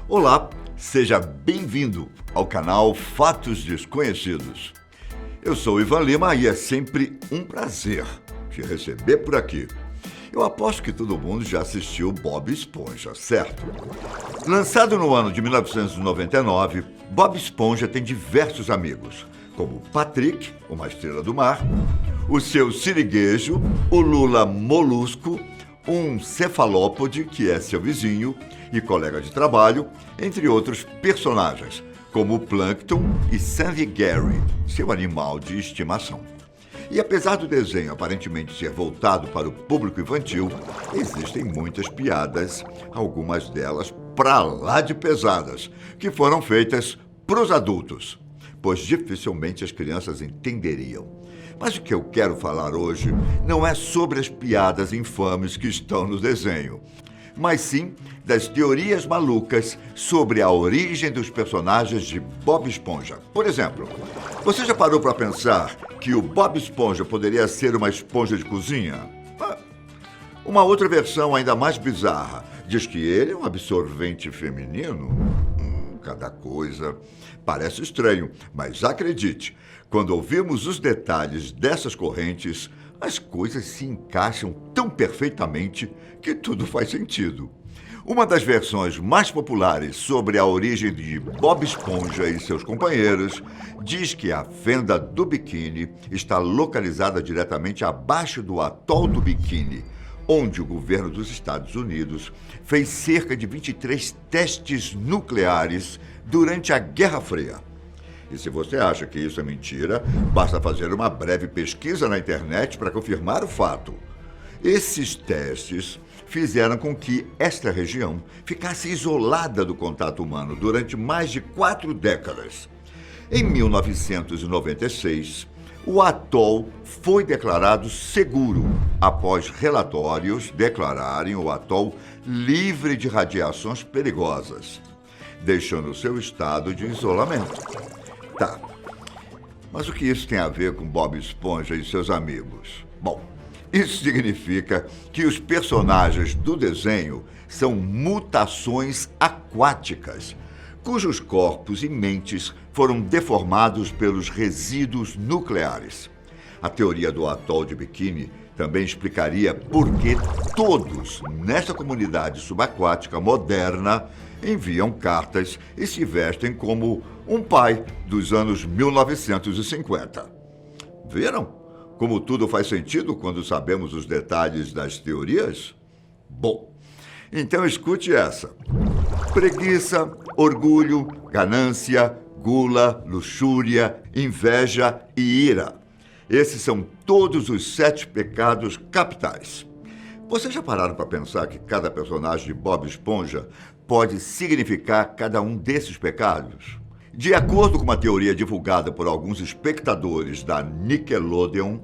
Olá, seja bem-vindo ao canal Fatos Desconhecidos. Eu sou Ivan Lima e é sempre um prazer te receber por aqui. Eu aposto que todo mundo já assistiu Bob Esponja, certo? Lançado no ano de 1999, Bob Esponja tem diversos amigos, como Patrick, uma estrela do mar, o seu siriguejo, o Lula Molusco, um cefalópode, que é seu vizinho e colega de trabalho, entre outros personagens, como o Plankton e Sandy Gary, seu animal de estimação. E apesar do desenho aparentemente ser voltado para o público infantil, existem muitas piadas, algumas delas pra lá de pesadas, que foram feitas pros adultos, pois dificilmente as crianças entenderiam. Mas o que eu quero falar hoje não é sobre as piadas infames que estão no desenho, mas sim das teorias malucas sobre a origem dos personagens de Bob Esponja. Por exemplo, você já parou para pensar que o Bob Esponja poderia ser uma esponja de cozinha? Uma outra versão ainda mais bizarra diz que ele é um absorvente feminino. Cada coisa parece estranho, mas acredite, quando ouvimos os detalhes dessas correntes, as coisas se encaixam tão perfeitamente que tudo faz sentido. Uma das versões mais populares sobre a origem de Bob Esponja e seus companheiros diz que a fenda do biquíni está localizada diretamente abaixo do atol do Biquíni, onde o governo dos Estados Unidos fez cerca de 23 testes nucleares durante a Guerra Fria. E se você acha que isso é mentira, basta fazer uma breve pesquisa na internet para confirmar o fato. Esses testes fizeram com que esta região ficasse isolada do contato humano durante mais de 4 décadas. Em 1996, o atol foi declarado seguro após relatórios declararem o atol livre de radiações perigosas, deixando seu estado de isolamento. Tá, mas o que isso tem a ver com Bob Esponja e seus amigos? Bom, isso significa que os personagens do desenho são mutações aquáticas, cujos corpos e mentes foram deformados pelos resíduos nucleares. A teoria do atol de Biquíni também explicaria por que todos nesta comunidade subaquática moderna enviam cartas e se vestem como um pai dos anos 1950. Viram como tudo faz sentido quando sabemos os detalhes das teorias? Bom, então escute essa. Preguiça, orgulho, ganância, gula, luxúria, inveja e ira. Esses são todos os 7 pecados capitais. Vocês já pararam para pensar que cada personagem de Bob Esponja pode significar cada um desses pecados? De acordo com uma teoria divulgada por alguns espectadores da Nickelodeon,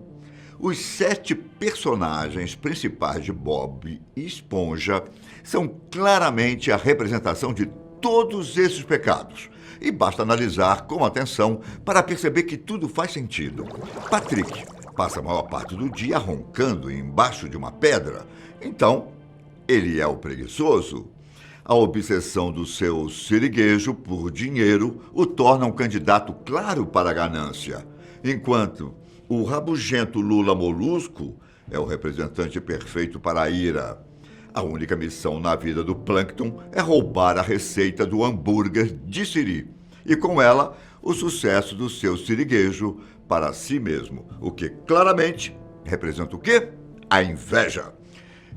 os 7 personagens principais de Bob Esponja são claramente a representação de todos esses pecados. E basta analisar com atenção para perceber que tudo faz sentido. Patrick passa a maior parte do dia roncando embaixo de uma pedra, então ele é o preguiçoso. A obsessão do seu siriguejo por dinheiro o torna um candidato claro para a ganância, enquanto o rabugento Lula Molusco é o representante perfeito para a ira. A única missão na vida do Plankton é roubar a receita do hambúrguer de siri e, com ela, o sucesso do seu siriguejo para si mesmo, o que claramente representa o quê? A inveja.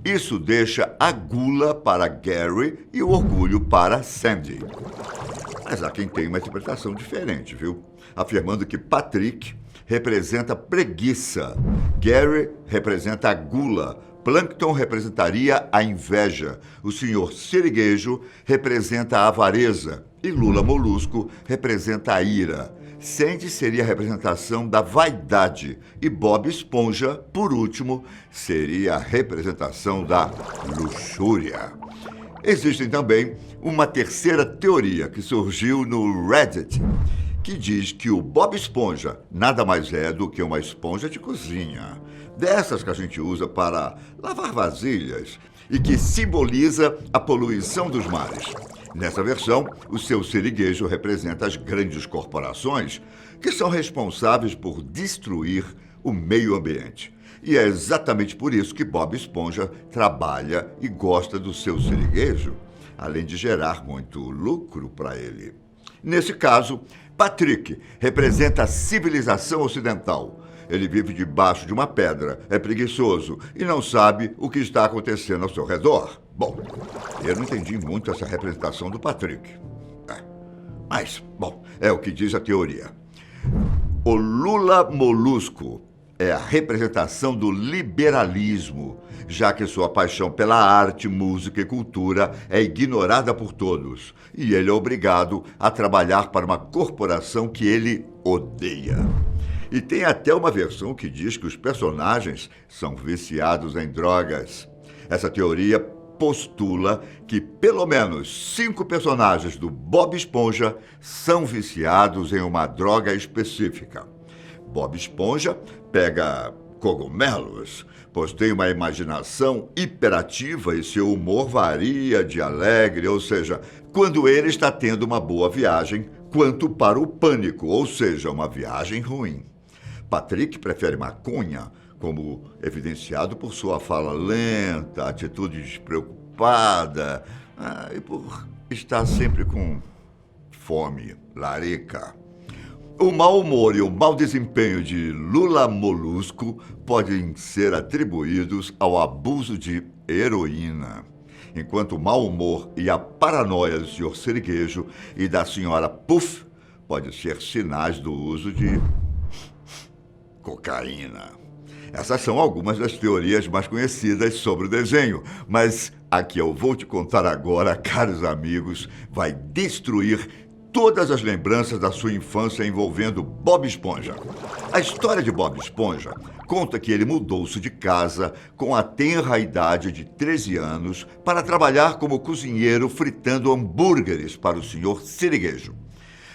Isso deixa a gula para Gary e o orgulho para Sandy. Mas há quem tenha uma interpretação diferente, viu? Afirmando que Patrick representa preguiça, Gary representa a gula, Plankton representaria a inveja, o Sr. Siriguejo representa a avareza e Lula Molusco representa a ira. Sandy seria a representação da vaidade e Bob Esponja, por último, seria a representação da luxúria. Existe também uma terceira teoria que surgiu no Reddit, que diz que o Bob Esponja nada mais é do que uma esponja de cozinha, dessas que a gente usa para lavar vasilhas e que simboliza a poluição dos mares. Nessa versão, o seu siriguejo representa as grandes corporações que são responsáveis por destruir o meio ambiente. E é exatamente por isso que Bob Esponja trabalha e gosta do seu siriguejo, além de gerar muito lucro para ele. Nesse caso, Patrick representa a civilização ocidental. Ele vive debaixo de uma pedra, é preguiçoso e não sabe o que está acontecendo ao seu redor. Bom, eu não entendi muito essa representação do Patrick. Mas, bom, é o que diz a teoria. O Lula Molusco é a representação do liberalismo, já que sua paixão pela arte, música e cultura é ignorada por todos, e ele é obrigado a trabalhar para uma corporação que ele odeia. E tem até uma versão que diz que os personagens são viciados em drogas. Essa teoria postula que pelo menos 5 personagens do Bob Esponja são viciados em uma droga específica. Bob Esponja pega cogumelos, pois tem uma imaginação hiperativa e seu humor varia de alegre, ou seja, quando ele está tendo uma boa viagem, quanto para o pânico, ou seja, uma viagem ruim. Patrick prefere maconha, como evidenciado por sua fala lenta, atitude despreocupada e por estar sempre com fome, larica. O mau humor e o mau desempenho de Lula Molusco podem ser atribuídos ao abuso de heroína, enquanto o mau humor e a paranoia do Sr. Siriguejo e da Sra. Puff podem ser sinais do uso de cocaína. Essas são algumas das teorias mais conhecidas sobre o desenho, mas a que eu vou te contar agora, caros amigos, vai destruir todas as lembranças da sua infância envolvendo Bob Esponja. A história de Bob Esponja conta que ele mudou-se de casa com a tenra idade de 13 anos para trabalhar como cozinheiro fritando hambúrgueres para o Sr. Siriguejo.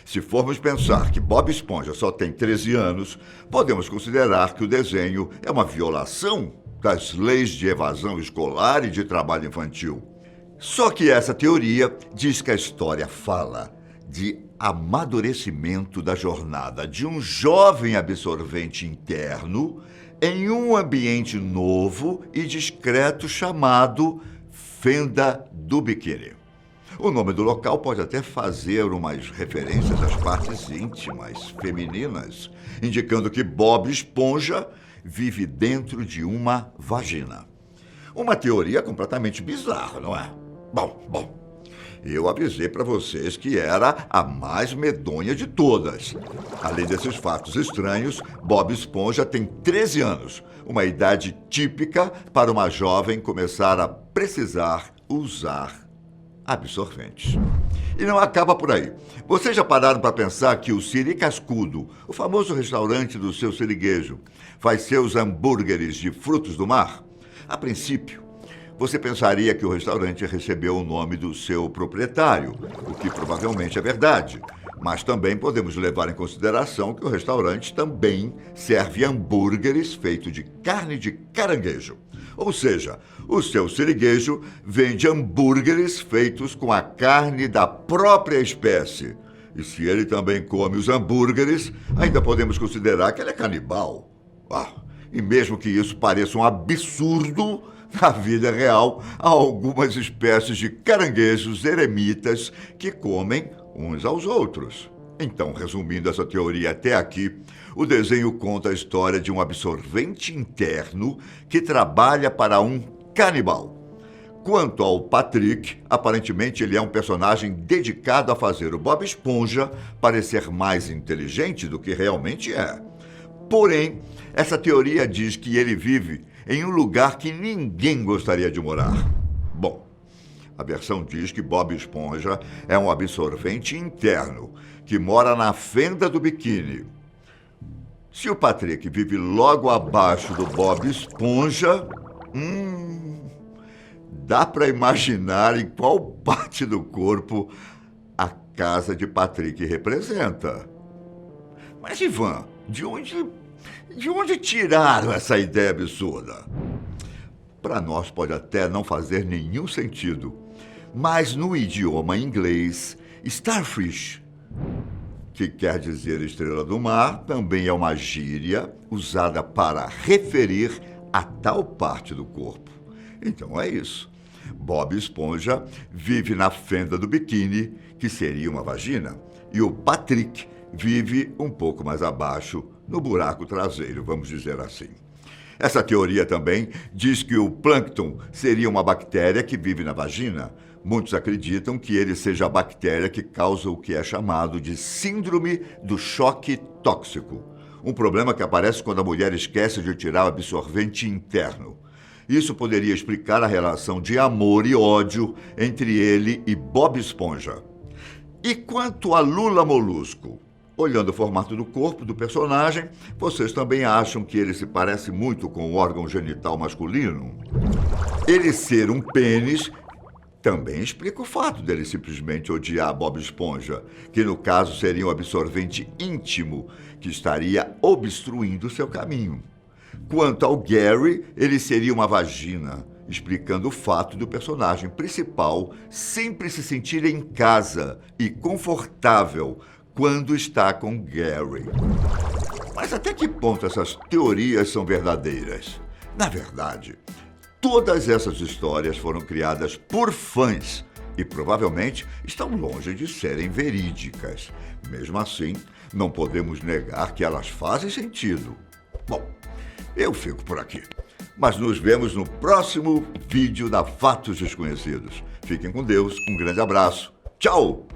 Se formos pensar que Bob Esponja só tem 13 anos, podemos considerar que o desenho é uma violação das leis de evasão escolar e de trabalho infantil. Só que essa teoria diz que a história fala de amadurecimento da jornada de um jovem absorvente interno em um ambiente novo e discreto chamado Fenda do Biquíni. O nome do local pode até fazer umas referências às partes íntimas femininas, indicando que Bob Esponja vive dentro de uma vagina. Uma teoria completamente bizarra, não é? Bom, eu avisei para vocês que era a mais medonha de todas. Além desses fatos estranhos, Bob Esponja tem 13 anos, uma idade típica para uma jovem começar a precisar usar absorventes. E não acaba por aí. Vocês já pararam para pensar que o Siri Cascudo, o famoso restaurante do seu siriguejo, faz seus hambúrgueres de frutos do mar? A princípio, você pensaria que o restaurante recebeu o nome do seu proprietário, o que provavelmente é verdade. Mas também podemos levar em consideração que o restaurante também serve hambúrgueres feitos de carne de caranguejo. Ou seja, o seu siriguejo vende hambúrgueres feitos com a carne da própria espécie. E se ele também come os hambúrgueres, ainda podemos considerar que ele é canibal. E mesmo que isso pareça um absurdo, na vida real, há algumas espécies de caranguejos eremitas que comem uns aos outros. Então, resumindo essa teoria até aqui, o desenho conta a história de um absorvente interno que trabalha para um canibal. Quanto ao Patrick, aparentemente ele é um personagem dedicado a fazer o Bob Esponja parecer mais inteligente do que realmente é. Porém, essa teoria diz que ele vive em um lugar que ninguém gostaria de morar. Bom, a versão diz que Bob Esponja é um absorvente interno que mora na fenda do biquíni. Se o Patrick vive logo abaixo do Bob Esponja, dá para imaginar em qual parte do corpo a casa de Patrick representa. Mas, Ivan, de onde tiraram essa ideia absurda? Para nós pode até não fazer nenhum sentido. mas no idioma inglês, starfish, que quer dizer estrela do mar, também é uma gíria usada para referir a tal parte do corpo. Então é isso. Bob Esponja vive na fenda do biquíni, que seria uma vagina, e o Patrick vive um pouco mais abaixo, no buraco traseiro, vamos dizer assim. Essa teoria também diz que o plâncton seria uma bactéria que vive na vagina. Muitos acreditam que ele seja a bactéria que causa o que é chamado de síndrome do choque tóxico, um problema que aparece quando a mulher esquece de tirar o absorvente interno. Isso poderia explicar a relação de amor e ódio entre ele e Bob Esponja. E quanto a Lula Molusco? Olhando o formato do corpo do personagem, vocês também acham que ele se parece muito com o órgão genital masculino? Ele ser um pênis também explica o fato dele simplesmente odiar Bob Esponja, que no caso seria um absorvente íntimo que estaria obstruindo seu caminho. Quanto ao Gary, ele seria uma vagina, explicando o fato do personagem principal sempre se sentir em casa e confortável quando está com Gary. Mas até que ponto essas teorias são verdadeiras? Na verdade, todas essas histórias foram criadas por fãs e provavelmente estão longe de serem verídicas. Mesmo assim, não podemos negar que elas fazem sentido. Bom, eu fico por aqui. Mas nos vemos no próximo vídeo da Fatos Desconhecidos. Fiquem com Deus, um grande abraço. Tchau!